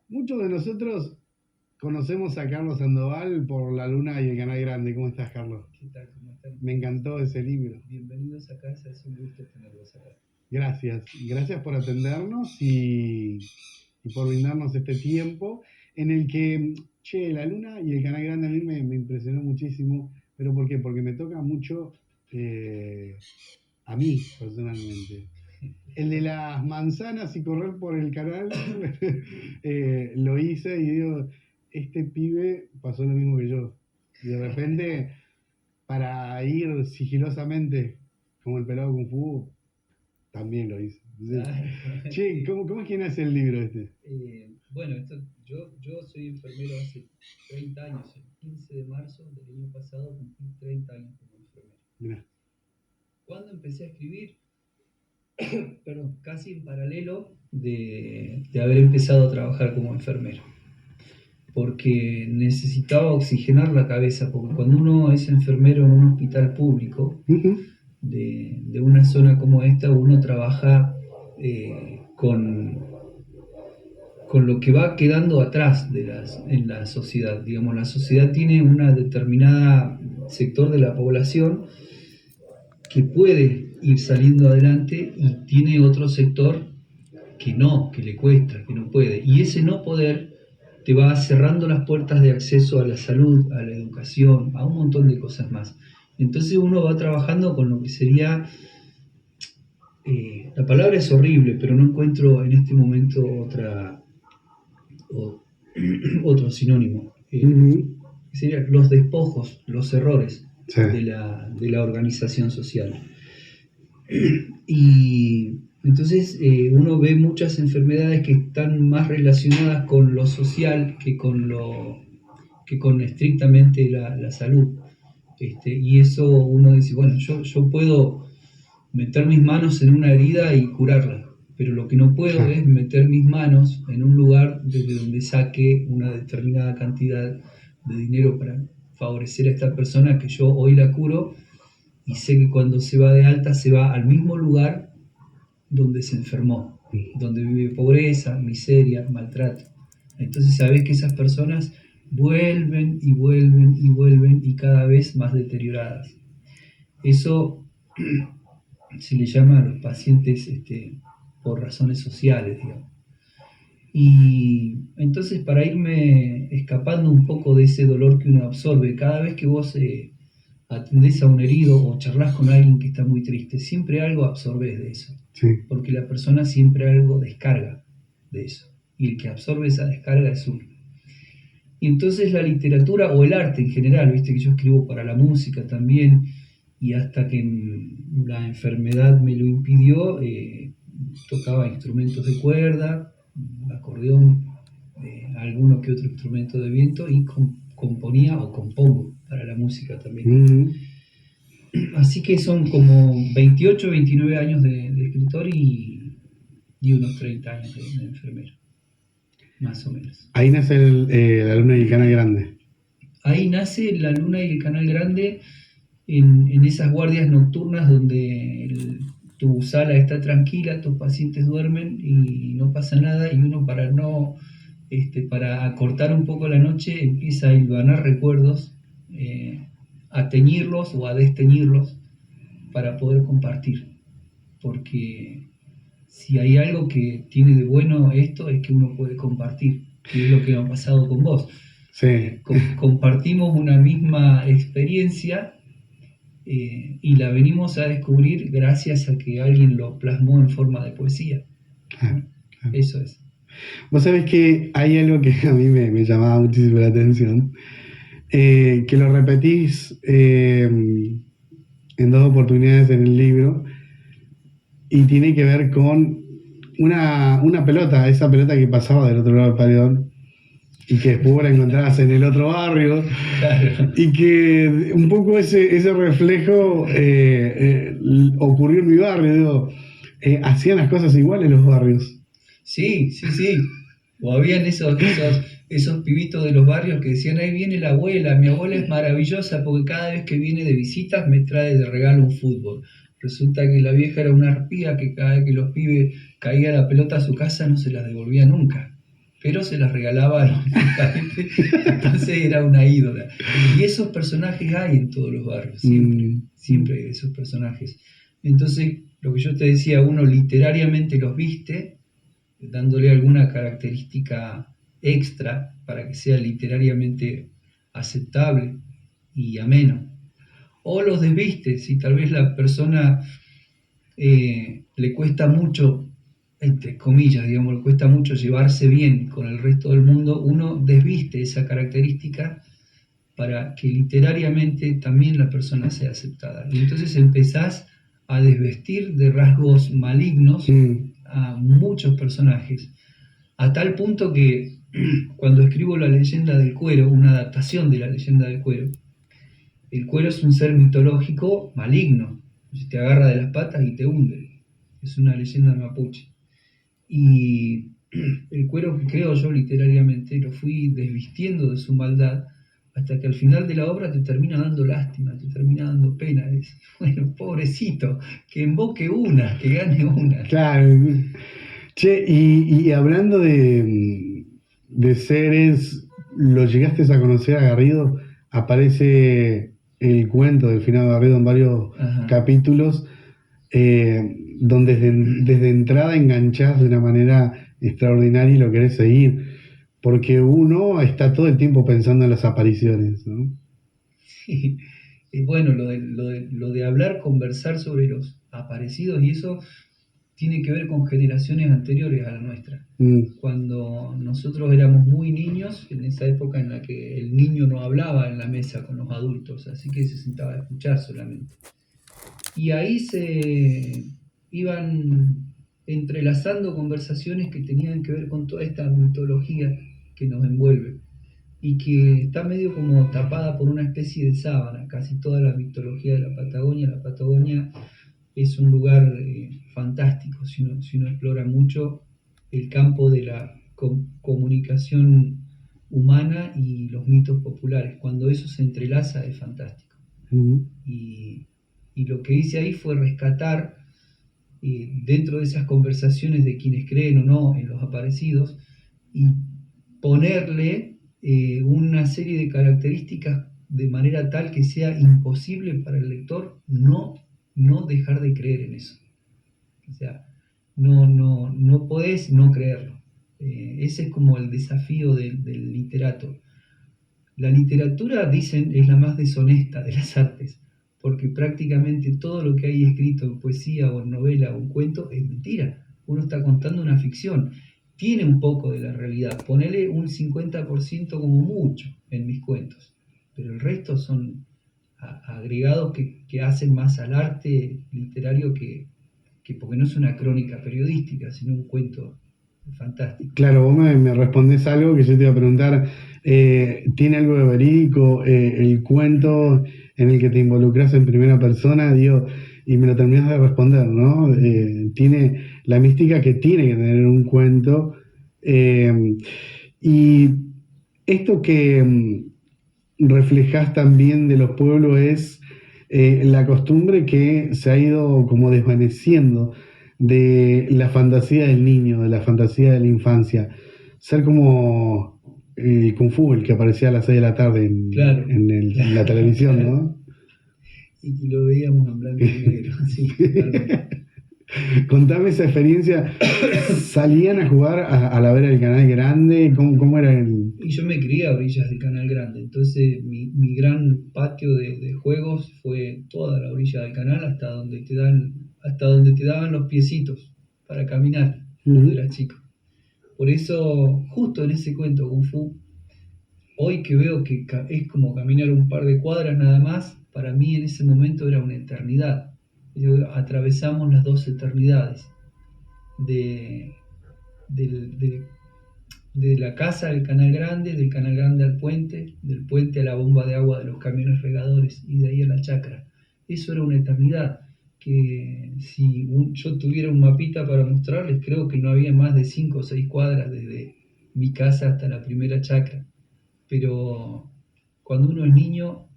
Muchos de nosotros conocemos a Carlos Sandoval por La Luna y el Canal Grande. ¿Cómo estás, Carlos? ¿Qué tal? ¿Cómo están Me ustedes? encantó ese libro. Bienvenidos a casa, es un gusto tenerlos acá. Gracias por atendernos y por brindarnos este tiempo en el que, che, La Luna y el Canal Grande a mí me impresionó muchísimo. ¿Pero por qué? Porque me toca mucho eh, a mí personalmente. El de las manzanas y correr por el canal lo hice y digo, este pibe pasó lo mismo que yo. Y de repente, para ir sigilosamente como el pelado Kung Fu, también lo hice. Entonces, Claro. che, ¿cómo es que nace el libro este? Bueno, yo soy enfermero hace 30 años. El 15 de marzo del año pasado cumplí 30 años como enfermero. Mirá. Cuando empecé a escribir, perdón, casi en paralelo de haber empezado a trabajar como enfermero, porque necesitaba oxigenar la cabeza, porque cuando uno es enfermero en un hospital público, Ujú. de una zona como esta, uno trabaja con lo que va quedando atrás en la sociedad. Digamos, la sociedad tiene una determinada sector de la población que puede ir saliendo adelante y tiene otro sector que no, que le cuesta, que no puede. Y ese no poder te va cerrando las puertas de acceso a la salud, a la educación, a un montón de cosas más. Entonces uno va trabajando con lo que sería, la palabra es horrible, pero no encuentro en este momento o, otro sinónimo. Ujú. Serían los despojos, los errores Sí. de la organización social. Y entonces uno ve muchas enfermedades que están más relacionadas con lo social que con estrictamente la salud. Y eso uno dice, bueno, yo puedo meter mis manos en una herida y curarla, pero lo que no puedo Claro. es meter mis manos en un lugar desde donde saque una determinada cantidad de dinero para favorecer a esta persona que yo hoy la curo y sé que cuando se va de alta se va al mismo lugar donde se enfermó, donde vive pobreza, miseria, maltrato. Entonces sabes que esas personas vuelven y vuelven y vuelven y cada vez más deterioradas. Eso se le llama a los pacientes por razones sociales, digamos. Y entonces para irme escapando un poco de ese dolor que uno absorbe, cada vez que vos atendés a un herido o charlas con alguien que está muy triste, siempre algo absorbes de eso, Sí. porque la persona siempre algo descarga de eso, y el que absorbe esa descarga es uno. Y entonces la literatura o el arte en general, viste que yo escribo para la música también, y hasta que la enfermedad me lo impidió, tocaba instrumentos de cuerda, acordeón, alguno que otro instrumento de viento y componía o compongo para la música también. Ujú. Así que son como 28, 29 años de escritor y unos 30 años de enfermero, más o menos. Ahí nace La Luna y el Canal Grande. Ahí nace La Luna y el Canal Grande en esas guardias nocturnas donde tu sala está tranquila, tus pacientes duermen y no pasa nada y uno para no, para acortar un poco la noche empieza a hilvanar recuerdos, a teñirlos o a desteñirlos para poder compartir. Porque si hay algo que tiene de bueno esto es que uno puede compartir, que es lo que ha pasado con vos. Sí. Compartimos una misma experiencia y la venimos a descubrir gracias a que alguien lo plasmó en forma de poesía. Claro, claro. Eso es. Vos sabés que hay algo que a mí me llamaba muchísimo la atención, que lo repetís en dos oportunidades en el libro, y tiene que ver con una pelota, esa pelota que pasaba del otro lado del paredón y que después la encontrabas en el otro barrio, Claro. y que un poco ese reflejo ocurrió en mi barrio. Digo, hacían las cosas iguales los barrios. Sí, sí, sí. O habían esos pibitos de los barrios que decían, ahí viene la abuela, mi abuela es maravillosa porque cada vez que viene de visitas me trae de regalo un fútbol. Resulta que la vieja era una arpía que cada vez que los pibes caía la pelota a su casa no se la devolvía nunca. pero se las regalaba entonces era una ídola. Y esos personajes hay en todos los barrios, siempre hay esos personajes. Entonces, lo que yo te decía, uno literariamente los viste, dándole alguna característica extra para que sea literariamente aceptable y ameno. O los desviste, si tal vez la persona le cuesta mucho, entre comillas, digamos, le cuesta mucho llevarse bien con el resto del mundo, uno desviste esa característica para que literariamente también la persona sea aceptada. Y entonces empezás a desvestir de rasgos malignos a muchos personajes, a tal punto que cuando escribo La leyenda del cuero, una adaptación de La leyenda del cuero, el cuero es un ser mitológico maligno, te agarra de las patas y te hunde. Es una leyenda mapuche. Y el cuero que creo yo literariamente lo fui desvistiendo de su maldad hasta que al final de la obra te termina dando lástima, te termina dando pena. Decís, bueno, pobrecito, que invoque una, que gane una. Claro. Che, y hablando de seres, ¿lo llegaste a conocer a Garrido? Aparece el cuento del finado Garrido en varios capítulos, donde desde entrada enganchás de una manera extraordinaria y lo querés seguir, porque uno está todo el tiempo pensando en las apariciones, ¿no? Sí. Bueno, lo de hablar, conversar sobre los aparecidos y eso tiene que ver con generaciones anteriores a la nuestra. Cuando nosotros éramos muy niños, en esa época en la que el niño no hablaba en la mesa con los adultos, así que se sentaba a escuchar solamente. Y ahí se iban entrelazando conversaciones que tenían que ver con toda esta mitología que nos envuelve y que está medio como tapada por una especie de sábana, casi toda la mitología de la Patagonia. La Patagonia es un lugar fantástico si uno explora mucho el campo de la comunicación humana y los mitos populares. Cuando eso se entrelaza es fantástico. Y lo que hice ahí fue rescatar dentro de esas conversaciones de quienes creen o no en los aparecidos y ponerle una serie de características de manera tal que sea imposible para el lector no dejar de creer en eso. O sea, no podés no creerlo. Ese es como el desafío del literato. La literatura, dicen, es la más deshonesta de las artes, porque prácticamente todo lo que hay escrito en poesía o en novela o en cuento es mentira. Uno está contando una ficción. Tiene un poco de la realidad. Ponele un 50% como mucho en mis cuentos, pero el resto son agregados que hacen más al arte literario que porque no es una crónica periodística, sino un cuento fantástico. Claro, vos me respondés algo que yo te iba a preguntar. ¿Tiene algo de verídico el cuento en el que te involucras en primera persona? Digo, y me lo terminás de responder, ¿no? Tiene la mística que tiene que tener un cuento. Y esto que reflejás también de los pueblos es la costumbre que se ha ido como desvaneciendo de la fantasía del niño, de la fantasía de la infancia. Ser como el Kung Fu, el que aparecía a las 6 de la tarde en la televisión, ¿no? Y lo veíamos en blanco y negro, sí, totalmente. Contame esa experiencia. ¿Salían a jugar a la vera del Canal Grande? ¿Cómo era el...? Y yo me crié a orillas del Canal Grande, entonces mi gran patio de juegos fue toda la orilla del canal hasta donde te daban los piecitos para caminar cuando eras chico. Por eso, justo en ese cuento Kung Fu, hoy que veo que es como caminar un par de cuadras nada más, para mí en ese momento era una eternidad. Atravesamos las dos eternidades de la casa al Canal Grande, del Canal Grande al puente, del puente a la bomba de agua de los camiones regadores y de ahí a la chacra. Eso era una eternidad que si yo tuviera un mapita para mostrarles, creo que no había más de 5 o 6 cuadras desde mi casa hasta la primera chacra. Pero cuando uno es niño,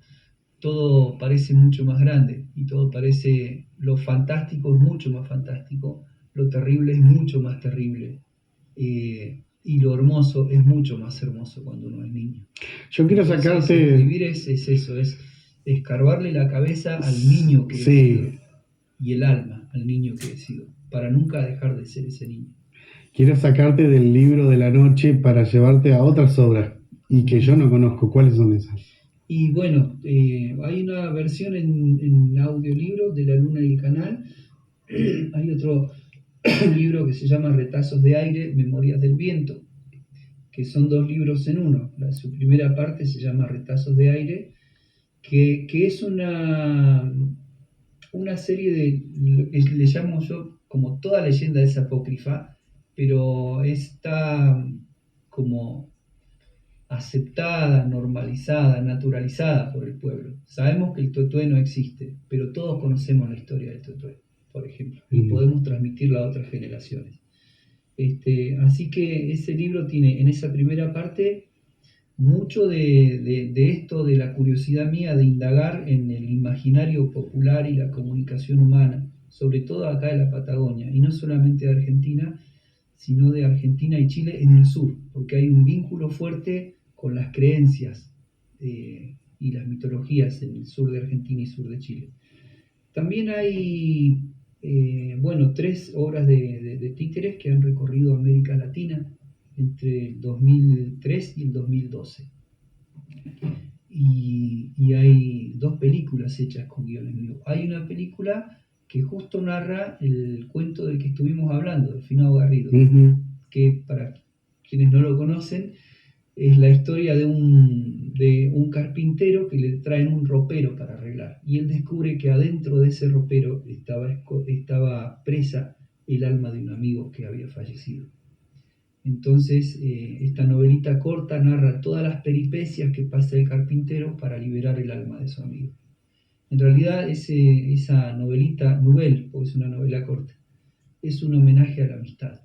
todo parece mucho más grande y todo parece, lo fantástico es mucho más fantástico, lo terrible es mucho más terrible. Y y lo hermoso es mucho más hermoso cuando uno es niño. Yo quiero Entonces, sacarte... escribir es eso, es escarbarle la cabeza al niño que he Sí, sido y el alma al niño que he sido, para nunca dejar de ser ese niño. quiero sacarte del libro de la noche para llevarte a otras obras y que yo no conozco. ¿Cuáles son esas? Y bueno, hay una versión en audiolibro de La Luna y el Canal. Hay otro libro que se llama Retazos de Aire, Memorias del Viento, que son dos libros en uno. Su primera parte se llama Retazos de Aire, que es una serie de, lo que le llamo yo, como toda leyenda es apócrifa, pero está como aceptada, normalizada, naturalizada por el pueblo. Sabemos que el tuetué no existe, pero todos conocemos la historia del tuetué, por ejemplo, y podemos transmitirla a otras generaciones. Así que ese libro tiene en esa primera parte mucho de esto, de la curiosidad mía de indagar en el imaginario popular y la comunicación humana, sobre todo acá en la Patagonia, y no solamente de Argentina, sino de Argentina y Chile en el sur, porque hay un vínculo fuerte con las creencias y las mitologías en el sur de Argentina y sur de Chile. También hay, bueno, 3 obras de títeres que han recorrido América Latina entre el 2003 y el 2012. Y hay 2 películas hechas con guiones míos. Hay una película que justo narra el cuento del que estuvimos hablando, de Finado Garrido, que para quienes no lo conocen, es la historia de un carpintero que le traen un ropero para arreglar. Y él descubre que adentro de ese ropero estaba presa el alma de un amigo que había fallecido. Entonces, esta novelita corta narra todas las peripecias que pasa el carpintero para liberar el alma de su amigo. En realidad, esa novelita, novel, porque es una novela corta, es un homenaje a la amistad.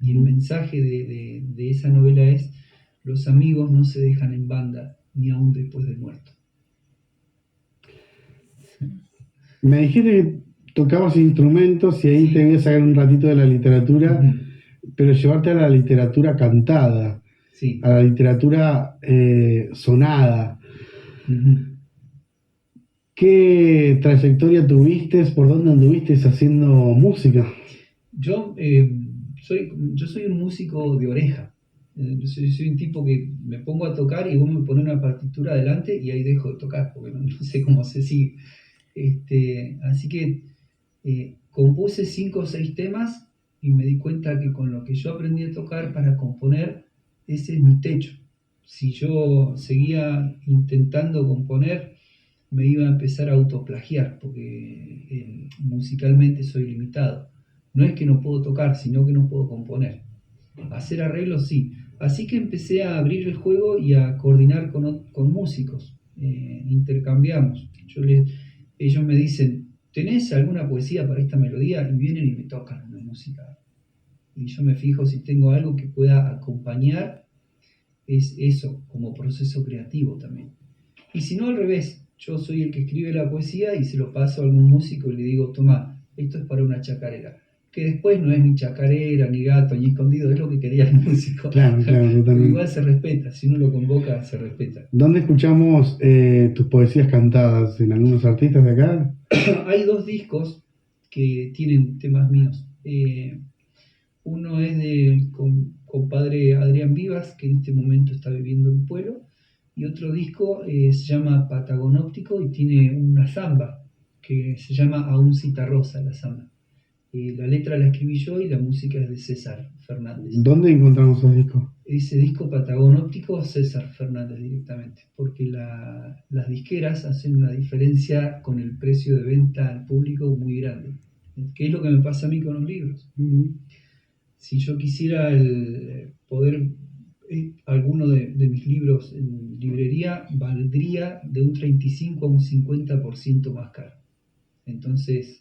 Y el mensaje de esa novela es: los amigos no se dejan en banda, ni aún después de muerto. Me dijiste que tocabas instrumentos y ahí Sí. te voy a sacar un ratito de la literatura, pero llevarte a la literatura cantada, Sí. a la literatura sonada. ¿Qué trayectoria tuviste? ¿Por dónde anduviste haciendo música? Yo soy un músico de oreja. Soy un tipo que me pongo a tocar y vos me pones una partitura adelante y ahí dejo de tocar, porque no sé cómo se sigue. Así que compuse 5 o 6 temas y me di cuenta que con lo que yo aprendí a tocar para componer, ese es mi techo. Si yo seguía intentando componer, me iba a empezar a autoplagiar, porque musicalmente soy limitado. No es que no puedo tocar, sino que no puedo componer. Hacer arreglos sí. Así que empecé a abrir el juego y a coordinar con músicos. Intercambiamos. Ellos me dicen: ¿tenés alguna poesía para esta melodía? Y vienen y me tocan una música. Y yo me fijo si tengo algo que pueda acompañar eso como proceso creativo también. Y si no, al revés, yo soy el que escribe la poesía y se lo paso a algún músico y le digo: toma, esto es para una chacarera. Que después no es ni chacarera, ni gato, ni escondido, es lo que quería el músico. Claro, totalmente. Pero igual se respeta, si uno lo convoca, se respeta. ¿Dónde escuchamos tus poesías cantadas? ¿En algunos artistas de acá? Hay 2 discos que tienen temas míos. Uno es del compadre Adrián Vivas, que en este momento está viviendo en Pueblo, y otro disco se llama Patagonóptico y tiene una samba que se llama Aún Citarrosa, la samba. La letra la escribí yo y la música es de César Fernández. ¿Dónde encontramos esos discos? Ese disco Patagonóptico, César Fernández directamente, porque las disqueras hacen una diferencia con el precio de venta al público muy grande, que es lo que me pasa a mí con los libros. Si yo quisiera poder alguno de mis libros en librería, valdría de un 35 a un 50% más caro. Entonces,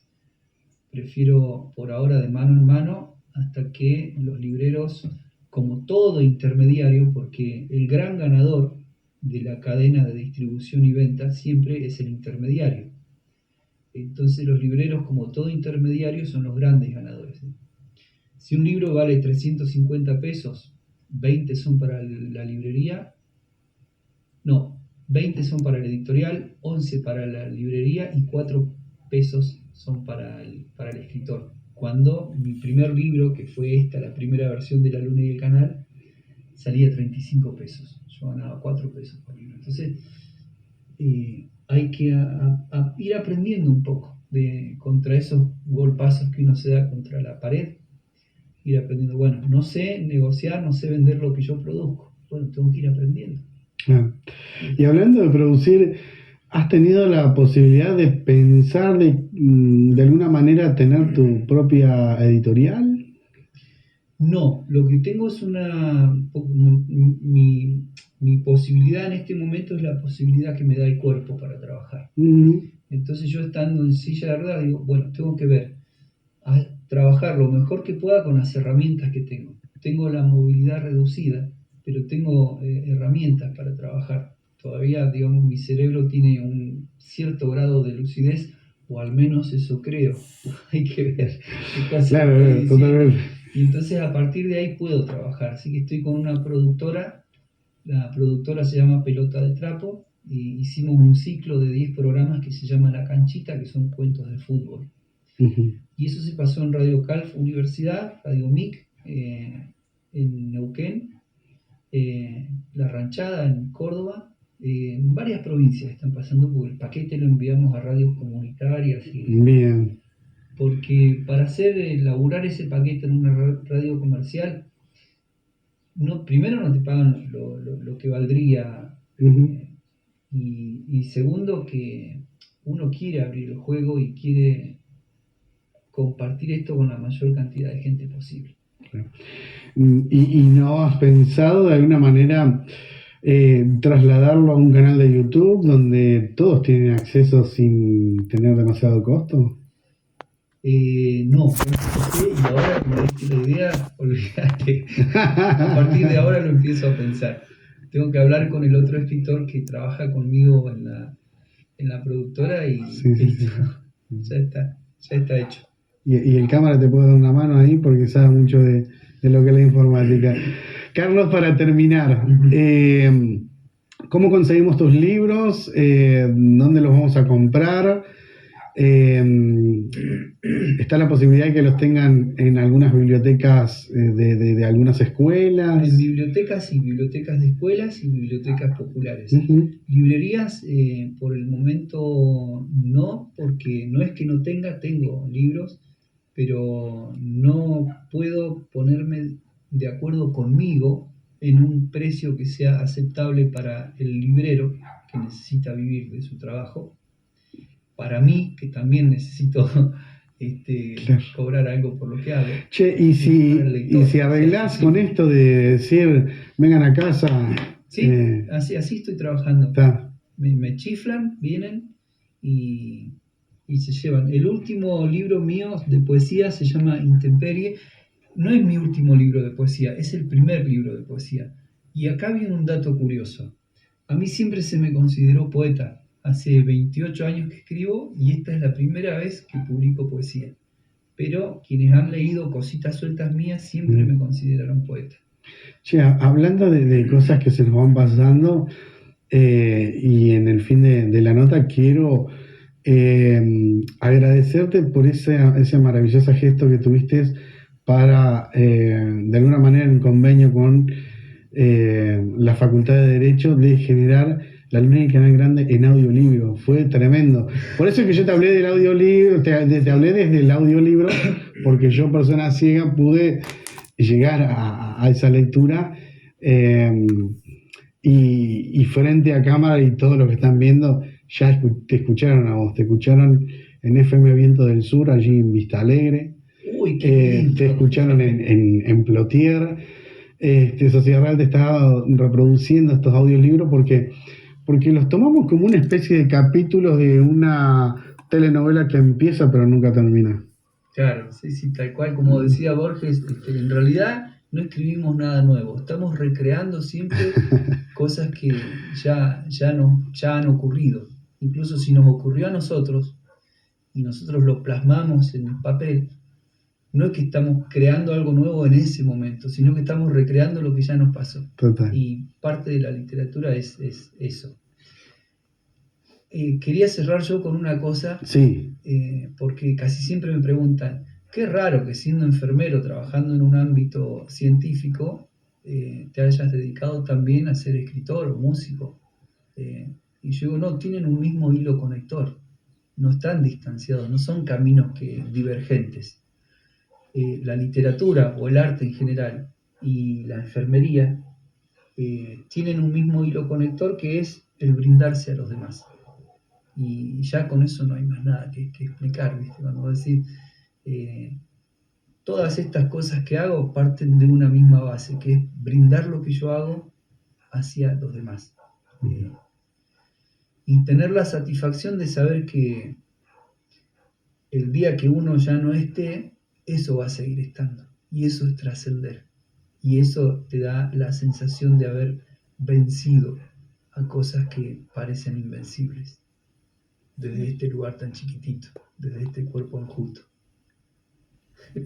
prefiero por ahora de mano en mano hasta que los libreros, como todo intermediario, porque el gran ganador de la cadena de distribución y venta siempre es el intermediario. Entonces los libreros, como todo intermediario, son los grandes ganadores. Si un libro vale 350 pesos, 20 son para la librería, no, 20 son para la editorial, 11 para la librería y 4 pesos son para el escritor. Cuando mi primer libro, que fue la primera versión de La Luna y el Canal, salía 35 pesos. Yo ganaba 4 pesos por libro. Entonces, hay que ir aprendiendo un poco contra esos golpazos que uno se da contra la pared. Ir aprendiendo, bueno, no sé negociar, no sé vender lo que yo produzco. Bueno, tengo que ir aprendiendo. Ah. Y hablando de producir, ¿has tenido la posibilidad de pensar de alguna manera tener tu propia editorial? No, lo que tengo es mi posibilidad en este momento es la posibilidad que me da el cuerpo para trabajar. Entonces yo estando en silla de ruedas digo, bueno, tengo que ver, a trabajar lo mejor que pueda con las herramientas que tengo. Tengo la movilidad reducida, pero tengo herramientas para trabajar. Todavía, digamos, mi cerebro tiene un cierto grado de lucidez, o al menos eso creo. Hay que ver qué cosa Claro, totalmente. y entonces a partir de ahí puedo trabajar. Así que estoy con una productora, la productora se llama Pelota de Trapo, y hicimos un ciclo de 10 programas que se llama La Canchita, que son cuentos de fútbol. Y eso se pasó en Radio Calf Universidad, Radio MIC, en Neuquén, La Ranchada en Córdoba, en varias provincias están pasando, porque el paquete lo enviamos a radios comunitarias. Bien. Porque para laburar ese paquete en una radio comercial, primero no te pagan lo que valdría, y segundo que uno quiere abrir el juego y quiere compartir esto con la mayor cantidad de gente posible. ¿Y no has pensado de alguna manera trasladarlo a un canal de YouTube donde todos tienen acceso sin tener demasiado costo? No, y ahora que me diste la idea, olvídate. A partir de ahora lo empiezo a pensar. Tengo que hablar con el otro escritor que trabaja conmigo en la productora y ya está hecho. Y el cámara te puede dar una mano ahí porque sabe mucho de lo que es la informática. Carlos, para terminar, ¿cómo conseguimos tus libros? ¿Dónde los vamos a comprar? ¿Está la posibilidad de que los tengan en algunas bibliotecas de algunas escuelas? En bibliotecas y bibliotecas de escuelas y bibliotecas populares. Librerías, por el momento no, porque no es que no tengo libros, pero no puedo ponerme de acuerdo conmigo en un precio que sea aceptable para el librero que necesita vivir de su trabajo, para mí que también necesito cobrar algo por lo que hago. Che, y si arreglás con esto de decir vengan a casa. Sí, así estoy trabajando. Me chiflan, vienen y se llevan. El último libro mío de poesía se llama Intemperie. No es mi último libro de poesía, es el primer libro de poesía. Y acá viene un dato curioso. A mí siempre se me consideró poeta. Hace 28 años que escribo y esta es la primera vez que publico poesía. Pero quienes han leído cositas sueltas mías siempre me consideraron poeta. Che, hablando de cosas que se nos van pasando, y en el fin de la nota quiero agradecerte por ese maravilloso gesto que tuviste para, de alguna manera, en convenio con la Facultad de Derecho, de generar La Luna y el Canal Grande en audiolibro. Fue tremendo. Por eso es que yo te hablé del audiolibro, te hablé desde el audiolibro, porque yo, persona ciega, pude llegar a esa lectura, y frente a cámara y todos los que están viendo ya te escucharon a vos, te escucharon en FM Viento del Sur, allí en Vista Alegre. Uy, qué te escucharon en Plotier. Sociedad Real te está reproduciendo estos audiolibros porque los tomamos como una especie de capítulos de una telenovela que empieza pero nunca termina. Claro, sí, tal cual, como decía Borges, en realidad no escribimos nada nuevo, estamos recreando siempre cosas que ya han ocurrido. Incluso si nos ocurrió a nosotros y nosotros lo plasmamos en el papel, no es que estamos creando algo nuevo en ese momento, sino que estamos recreando lo que ya nos pasó. Total. Y parte de la literatura es eso. Quería cerrar yo con una cosa, Sí, porque casi siempre me preguntan, qué raro que siendo enfermero, trabajando en un ámbito científico, te hayas dedicado también a ser escritor o músico. Y yo digo, no, tienen un mismo hilo conector, no están distanciados, no son caminos divergentes. La literatura o el arte en general y la enfermería tienen un mismo hilo conector, que es el brindarse a los demás. Y ya con eso no hay más nada que explicar, ¿viste? Cuando vos decís, todas estas cosas que hago parten de una misma base, que es brindar lo que yo hago hacia los demás. Y tener la satisfacción de saber que el día que uno ya no esté, eso va a seguir estando. Y eso es trascender. Y eso te da la sensación de haber vencido a cosas que parecen invencibles. Desde este lugar tan chiquitito, desde este cuerpo enjuto.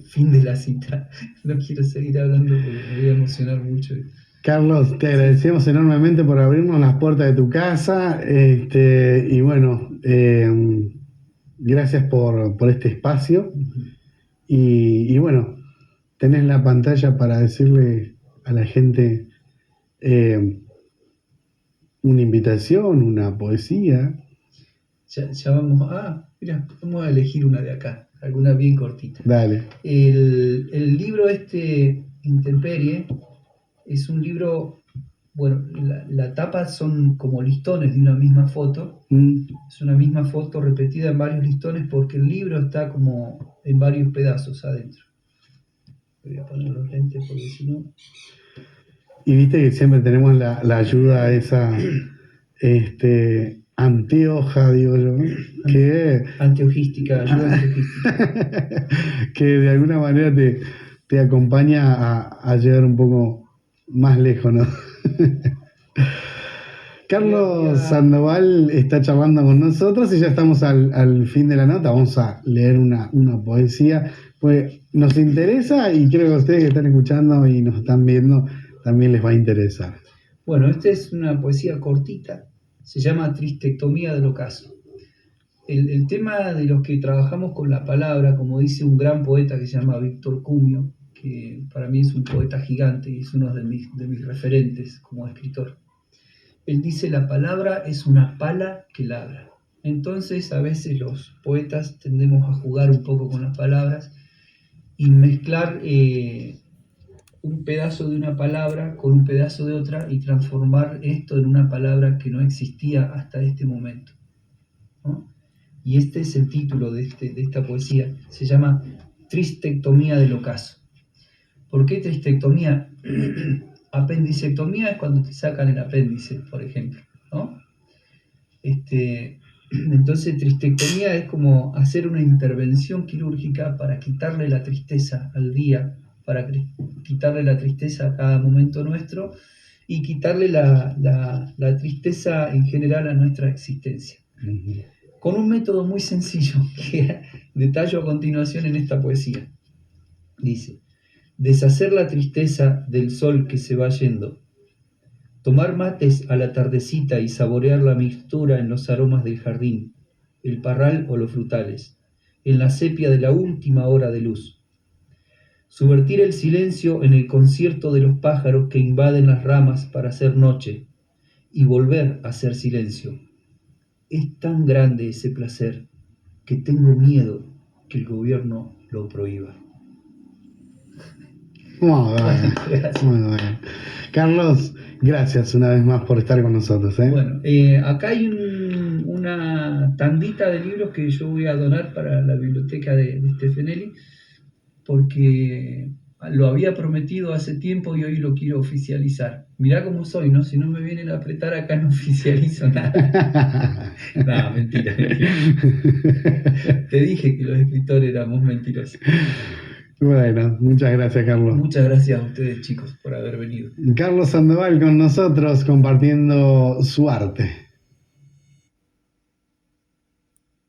Fin de la cita. No quiero seguir hablando porque me voy a emocionar mucho. Carlos, te agradecemos enormemente por abrirnos las puertas de tu casa. Y bueno, gracias por este espacio. Y bueno, tenés la pantalla para decirle a la gente una invitación, una poesía. Ya vamos. Mira, vamos a elegir una de acá, alguna bien cortita. Dale. El libro Intemperie, es un libro, bueno, la tapa son como listones de una misma foto. Es una misma foto repetida en varios listones porque el libro está como en varios pedazos adentro. Voy a poner los lentes porque si no... Y viste que siempre tenemos la ayuda esa anteoja, digo yo, que anteojística, ayuda anteojística. Que de alguna manera te acompaña a llegar un poco más lejos, ¿no? Carlos Sandoval está charlando con nosotros y ya estamos al fin de la nota. Vamos a leer una poesía, pues nos interesa y creo que a ustedes que están escuchando y nos están viendo también les va a interesar. Bueno, esta es una poesía cortita, se llama Tristectomía del Ocaso. El tema de los que trabajamos con la palabra, como dice un gran poeta que se llama Víctor Cumio, que para mí es un poeta gigante y es uno de mis referentes como escritor. Él dice, la palabra es una pala que ladra. Entonces a veces los poetas tendemos a jugar un poco con las palabras y mezclar un pedazo de una palabra con un pedazo de otra y transformar esto en una palabra que no existía hasta este momento, ¿no? Y este es el título de esta poesía, se llama Tristectomía del Ocaso. ¿Por qué tristectomía? Apendicectomía es cuando te sacan el apéndice, por ejemplo, ¿no? Entonces tristectomía es como hacer una intervención quirúrgica para quitarle la tristeza al día, para quitarle la tristeza a cada momento nuestro y quitarle la tristeza en general a nuestra existencia. Con un método muy sencillo que detallo a continuación en esta poesía. Dice, deshacer la tristeza del sol que se va yendo, tomar mates a la tardecita y saborear la mixtura en los aromas del jardín, el parral o los frutales, en la sepia de la última hora de luz. Subvertir el silencio en el concierto de los pájaros que invaden las ramas para hacer noche y volver a hacer silencio. Es tan grande ese placer que tengo miedo que el gobierno lo prohíba. Muy bueno. Carlos, gracias una vez más por estar con nosotros. Bueno, acá hay una tandita de libros que yo voy a donar para la biblioteca de Stefanelli, porque lo había prometido hace tiempo y hoy lo quiero oficializar. Mirá cómo soy, ¿no? Si no me vienen a apretar acá no oficializo nada. No, mentira. Te dije que los escritores éramos mentirosos. Bueno, muchas gracias, Carlos. Muchas gracias a ustedes, chicos, por haber venido. Carlos Sandoval con nosotros compartiendo su arte.